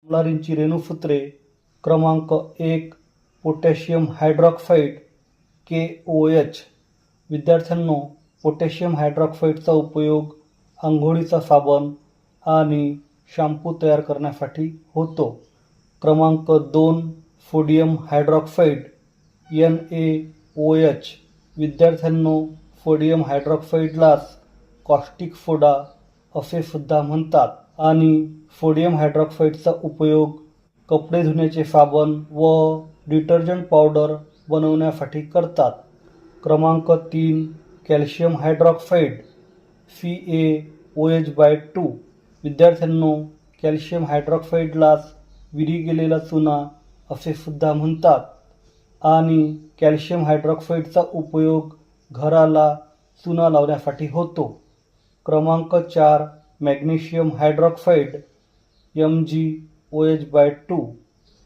फ्लोरीनची रेणुसूत्रे. क्रमांक 1 potassium hydroxide KOH. विद्यार्थ्यांनो, potassium हायड्रॉक्साईडचा उपयोग आंघोळीचा साबण आणि शॅम्पू तयार करण्यासाठी होतो. क्रमांक 2 सोडियम हायड्रॉक्साईड NaOH. विद्यार्थ्यांनो, सोडियम हायड्रॉक्साईडलाच कॉस्टिक सोडा असे सुद्धा म्हणतात आणि सोडियम हायड्रॉक्साईडचा उपयोग कपडे धुण्याचे साबण व डिटर्जंट पावडर बनवण्यासाठी करतात. क्रमांक 3 कॅल्शियम हायड्रॉक्साईड CaOH2. विद्यार्थ्यांनो, कॅल्शियम हायड्रॉक्साईडलाच विरी गेलेला चुना असे सुद्धा म्हणतात आणि कॅल्शियम हायड्रॉक्साईडचा उपयोग घराला चुना लावण्यासाठी होतो. क्रमांक 4 मॅग्नेशियम हायड्रॉक्साईड MgOH2.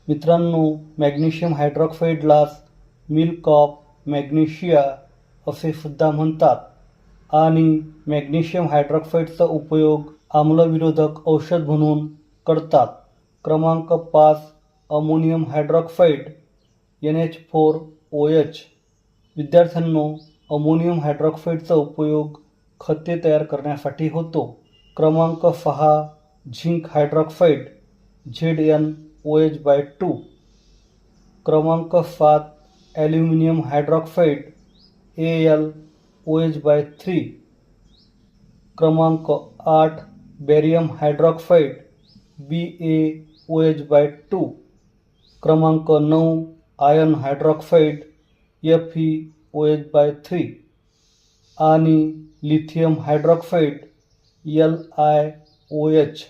मित्रांनो, मॅग्नेशियम हायड्रॉक्साईडलाच मिल्क ऑफ मॅग्नेशिया असे सुद्धा म्हणतात आणि मॅग्नेशियम हायड्रॉक्साईडचा उपयोग आम्लविरोधक औषध म्हणून करतात. क्रमांक 5 अमोनियम हायड्रॉक्साईड NH4OH. विद्यार्थ्यांनो, अमोनियम हायड्रॉक्साईडचा उपयोग खते तयार करण्यासाठी होतो. क्रमांक 6 झिंक हायड्रॉक्साईड ZnOH2. क्रमांक 7 ॲल्युमिनियम हायड्रॉक्साईड AlOH3. क्रमांक 8 बॅरियम हायड्रॉक्साईड BaOH2. क्रमांक 9 आयर्न हायड्रॉक्साईड FeOH3 आणि लिथियम हायड्रॉक्साईड LiOH.